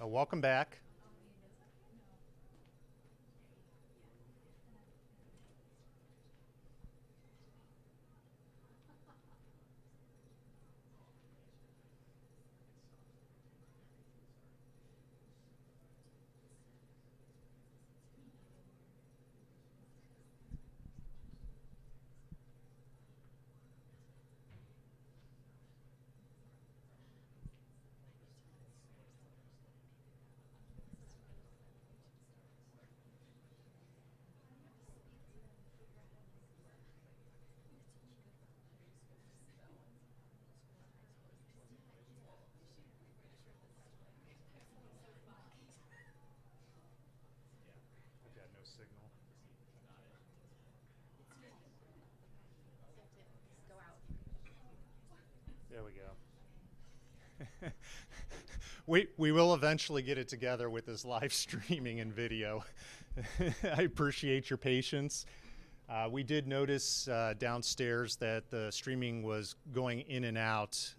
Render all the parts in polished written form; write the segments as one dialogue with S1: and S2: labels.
S1: Welcome back. I've got no signal. There we go. We will eventually get it together with this live streaming and video. I appreciate your patience. We did notice downstairs that the streaming was going in and out.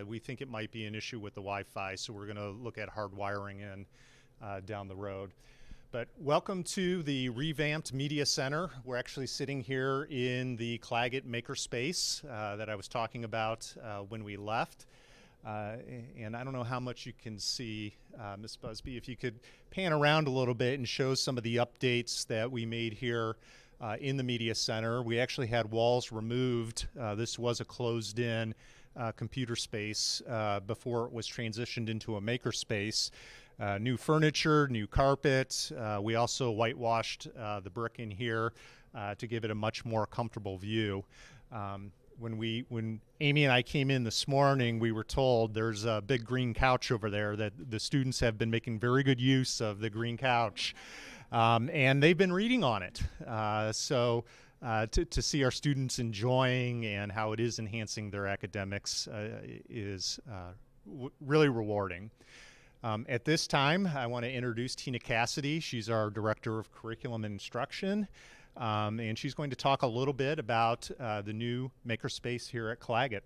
S1: We think it might be an issue with the Wi-Fi, so we're going to look at hardwiring in down the road. But welcome to the revamped Media Center. We're actually sitting here in the Claggett Makerspace that I was talking about when we left. And I don't know how much you can see, Ms. Busby, if you could pan around a little bit and show some of the updates that we made here in the Media Center. We actually had walls removed. This was a closed-in computer space before it was transitioned into a makerspace. New furniture, new carpet. We also whitewashed the brick in here to give it a much more comfortable view. When Amy and I came in this morning, we were told there's a big green couch over there that the students have been making very good use of the green couch. And they've been reading on it. So to see our students enjoying and how it is enhancing their academics is really rewarding. At this time, I want to introduce Tina Cassidy. She's our Director of Curriculum and Instruction. And she's going to talk a little bit about the new Makerspace here at Claggett.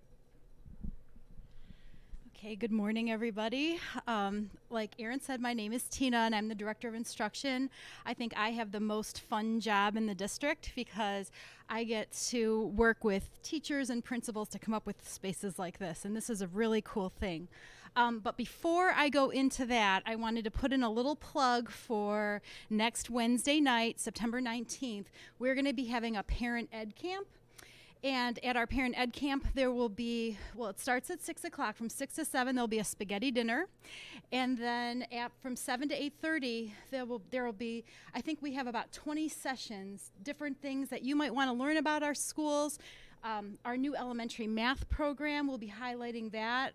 S2: Okay, good morning, everybody. Like Aaron said, my name is Tina, and I'm the Director of Instruction. I think I have the most fun job in the district because I get to work with teachers and principals to come up with spaces like this, and this is a really cool thing. But before I go into that, I wanted to put in a little plug for next Wednesday night, September 19th. We're going to be having a parent ed camp. And at our parent ed camp, there will be, well, it starts at 6 o'clock. From 6 to 7, there'll be a spaghetti dinner. And then from 7 to 8:30, there will be, I think we have about 20 sessions, different things that you might want to learn about our schools. Our new elementary math program, will be highlighting that.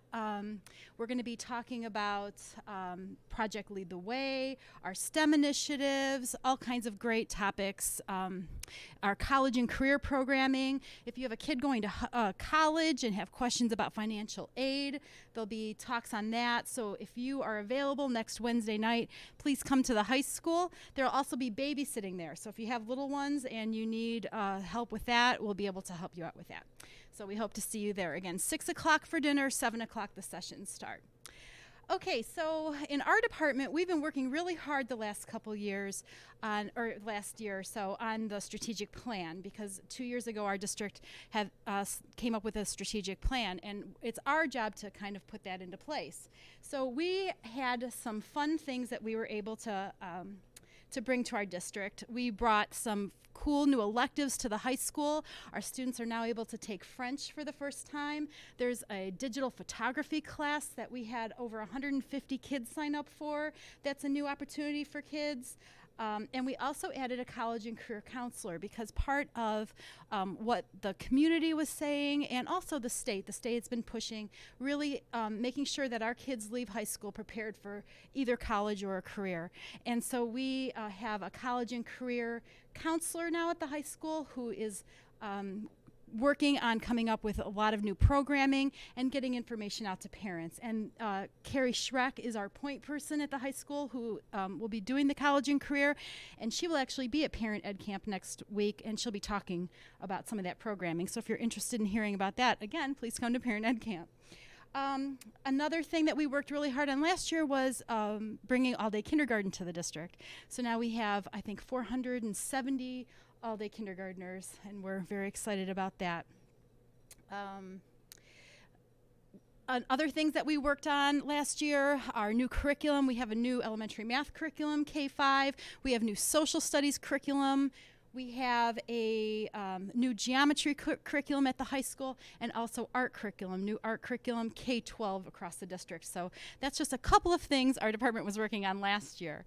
S2: We're going to be talking about Project Lead the Way, our STEM initiatives, all kinds of great topics. Our college and career programming. If you have a kid going to college and have questions about financial aid, there'll be talks on that. So if you are available next Wednesday night, please come to the high school. There'll also be babysitting there. So if you have little ones and you need help with that, we'll be able to help you out with that. So we hope to see you there. Again, 6 o'clock for dinner, 7 o'clock the sessions start. Okay, so in our department, we've been working really hard the last couple years, or last year or so, on the strategic plan, because 2 years ago our district came up with a strategic plan, and it's our job to kind of put that into place. So we had some fun things that we were able to bring to our district. We brought some cool new electives to the high school. Our students are now able to take French for the first time. There's a digital photography class that we had over 150 kids sign up for. That's a new opportunity for kids. And we also added a college and career counselor, because part of what the community was saying, and also the state's been pushing, really making sure that our kids leave high school prepared for either college or a career. And so we have a college and career counselor now at the high school who is working on coming up with a lot of new programming and getting information out to parents. And Carrie Schreck is our point person at the high school who will be doing the college and career, and she will actually be at Parent Ed Camp next week, and she'll be talking about some of that programming. So if you're interested in hearing about that, again, please come to Parent Ed Camp. Another thing that we worked really hard on last year was bringing all-day kindergarten to the district. So now we have, I think, 470 all-day kindergartners, and we're very excited about that. Other things that we worked on last year, our new curriculum. We have a new elementary math curriculum, K-5. We have new social studies curriculum. We have a new geometry curriculum at the high school, and also art curriculum, new art curriculum, K-12 across the district. So that's just a couple of things our department was working on last year.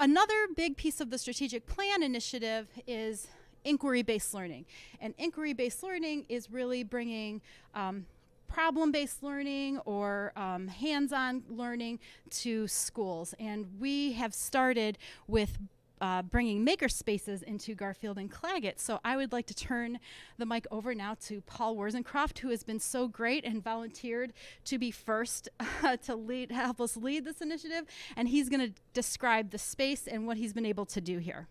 S2: Another big piece of the strategic plan initiative is inquiry-based learning. And inquiry-based learning is really bringing problem-based learning or hands-on learning to schools. And we have started with bringing makerspaces into Garfield and Claggett. So I would like to turn the mic over now to Paul Worzencroft, who has been so great and volunteered to be first to help us lead this initiative. And he's going to describe the space and what he's been able to do here.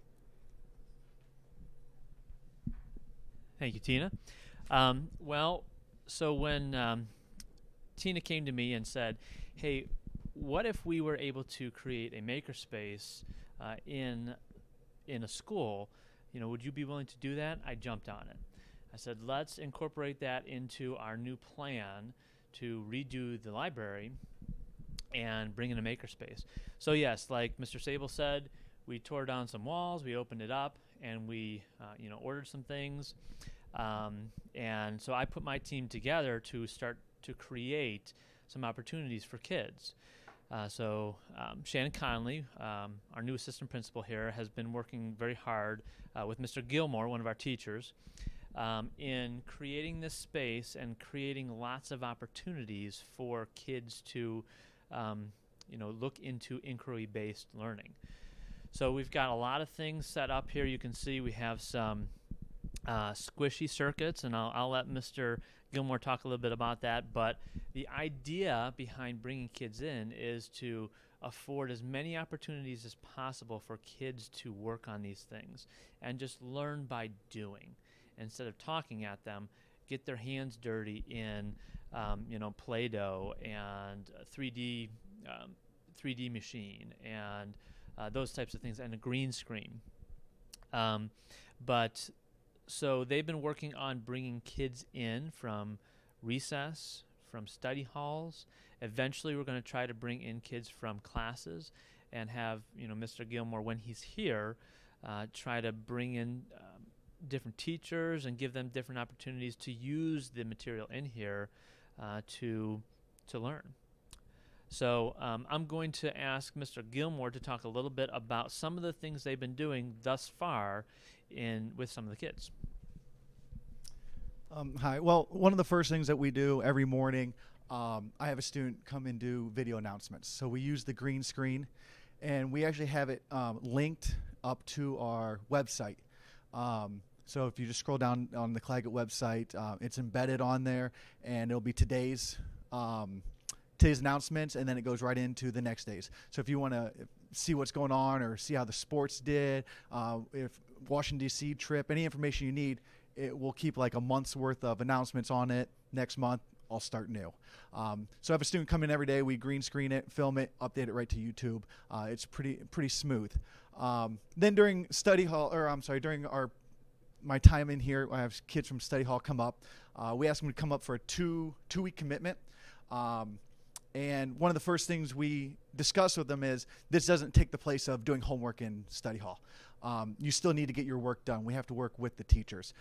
S3: Thank you, Tina. So when Tina came to me and said, hey, what if we were able to create a makerspace in a school, would you be willing to do that? I jumped on it. I said, let's incorporate that into our new plan to redo the library and bring in a makerspace. So yes, like Mr. Sable said, we tore down some walls, we opened it up, and we ordered some things. And so I put my team together to start to create some opportunities for kids. So Shannon Conley, our new assistant principal here, has been working very hard with Mr. Gilmore, one of our teachers, in creating this space and creating lots of opportunities for kids to look into inquiry-based learning. So we've got a lot of things set up here. You can see we have some squishy circuits, and I'll let Mr. Gilmore talk a little bit about that, but the idea behind bringing kids in is to afford as many opportunities as possible for kids to work on these things and just learn by doing. Instead of talking at them, get their hands dirty in Play-Doh and 3D machine and those types of things, and a green screen. So they've been working on bringing kids in from recess, from study halls. Eventually, we're going to try to bring in kids from classes and have, Mr. Gilmore, when he's here, try to bring in different teachers and give them different opportunities to use the material in here to learn. So I'm going to ask Mr. Gilmore to talk a little bit about some of the things they've been doing thus far with some of the kids.
S4: Hi. Well, one of the first things that we do every morning, I have a student come and do video announcements. So we use the green screen, and we actually have it linked up to our website. So if you just scroll down on the Claggett website, it's embedded on there, and it'll be today's announcements, and then it goes right into the next days. So if you want to see what's going on or see how the sports did, if Washington, D.C. trip, any information you need, it will keep like a month's worth of announcements on it. Next month, I'll start new. So I have a student come in every day. We green screen it, film it, update it right to YouTube. It's pretty smooth. Then during during my time in here, I have kids from study hall come up. We ask them to come up for a two-week commitment. And one of the first things we discuss with them is this doesn't take the place of doing homework in study hall. You still need to get your work done. We have to work with the teachers.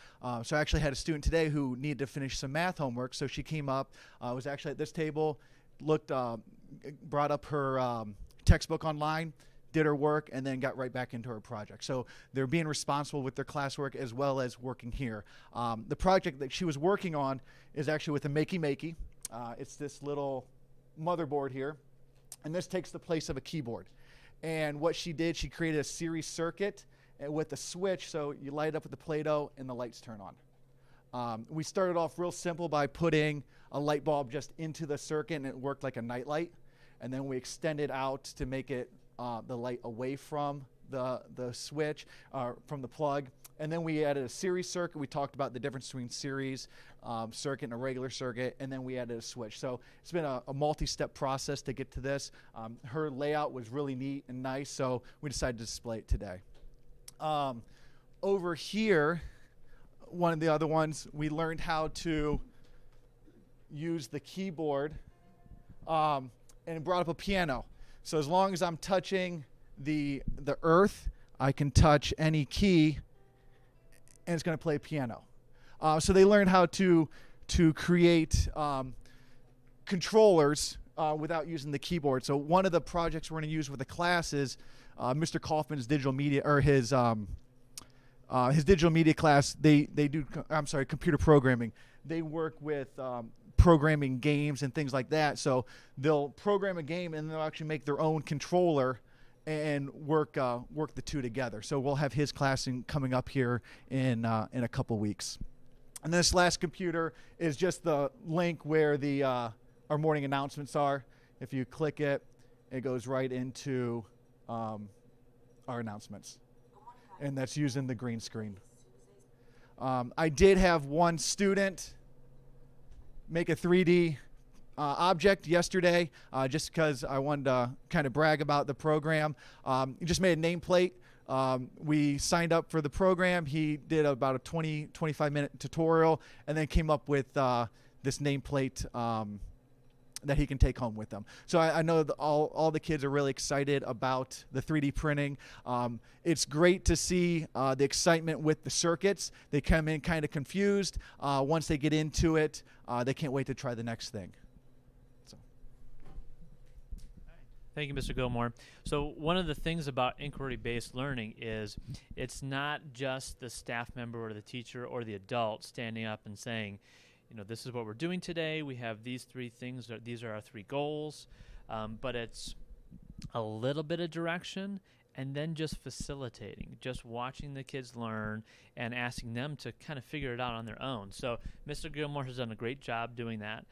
S4: So I actually had a student today who needed to finish some math homework. So she came up, was actually at this table, brought up her textbook online, did her work, and then got right back into her project. So they're being responsible with their classwork as well as working here. The project that she was working on is actually with a Makey. It's this little motherboard here, and this takes the place of a keyboard. And what she did, she created a series circuit with a switch, so you light it up with the Play-Doh and the lights turn on. We started off real simple by putting a light bulb just into the circuit, and it worked like a night light. And then we extended out to make it the light away from the switch, from the plug. And then we added a series circuit. We talked about the difference between series circuit and a regular circuit, and then we added a switch. So it's been a multi-step process to get to this. Her layout was really neat and nice, so we decided to display it today. Over here, one of the other ones, we learned how to use the keyboard and brought up a piano. So as long as I'm touching the earth, I can touch any key, and it's going to play piano. So they learned how to create controllers without using the keyboard. So one of the projects we're going to use with the class is Mr. Kaufman's digital media, or his digital media class. They do, I'm sorry, computer programming. They work with programming games and things like that. So they'll program a game and they'll actually make their own controller and work the two together. So we'll have his class coming up here in a couple weeks. And this last computer is just the link where the our morning announcements are. If you click it, it goes right into our announcements, and that's using the green screen. I did have one student make a 3D object yesterday, just because I wanted to kind of brag about the program. He just made a nameplate. We signed up for the program. He did about a 25 minute tutorial and then came up with this nameplate that he can take home with them. So I know that all the kids are really excited about the 3D printing. It's great to see the excitement with the circuits. They come in kind of confused. Once they get into it, they can't wait to try the next thing.
S3: Thank you, Mr. Gilmore. So one of the things about inquiry-based learning is it's not just the staff member or the teacher or the adult standing up and saying, you know, this is what we're doing today. We have these three things. These are our three goals. But it's a little bit of direction and then just facilitating, just watching the kids learn and asking them to kind of figure it out on their own. So Mr. Gilmore has done a great job doing that,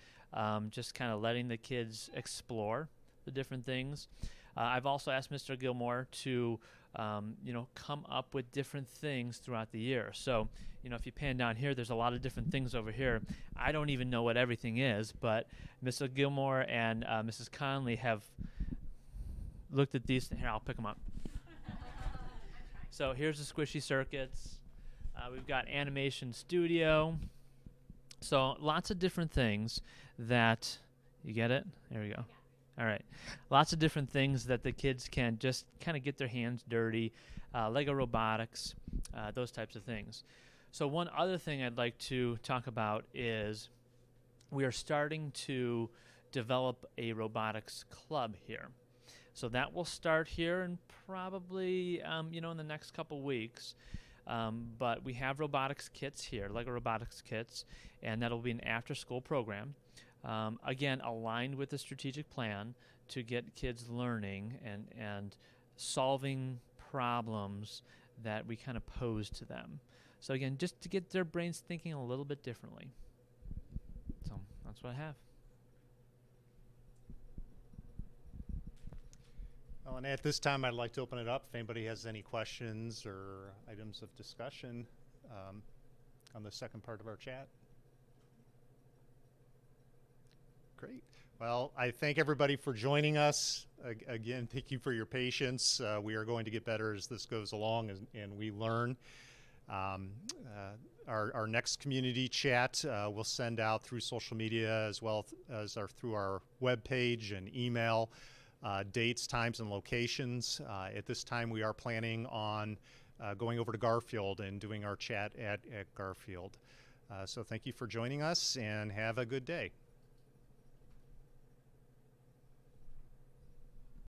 S3: just kind of letting the kids explore the different things. I've also asked Mr. Gilmore to, come up with different things throughout the year. So, if you pan down here, there's a lot of different things over here. I don't even know what everything is, but Mr. Gilmore and Mrs. Conley have looked at these. Here, I'll pick them up. So here's the squishy circuits. We've got Animation Studio. So lots of different things that, you get it? There we go. All right. Lots of different things that the kids can just kind of get their hands dirty, Lego robotics, those types of things. So one other thing I'd like to talk about is we are starting to develop a robotics club here. So that will start here and probably, in the next couple weeks. But we have robotics kits here, Lego robotics kits, and that'll be an after-school program. Again, aligned with the strategic plan to get kids learning and solving problems that we kind of pose to them. So again, just to get their brains thinking a little bit differently. So that's what I have.
S1: Well, and at this time, I'd like to open it up if anybody has any questions or items of discussion on the second part of our chat. Great. Well, I thank everybody for joining us. Again, thank you for your patience. We are going to get better as this goes along and we learn. Our next community chat we'll send out through social media as well as through our webpage and email, dates, times, and locations. At this time, we are planning on going over to Garfield and doing our chat at Garfield. So thank you for joining us and have a good day.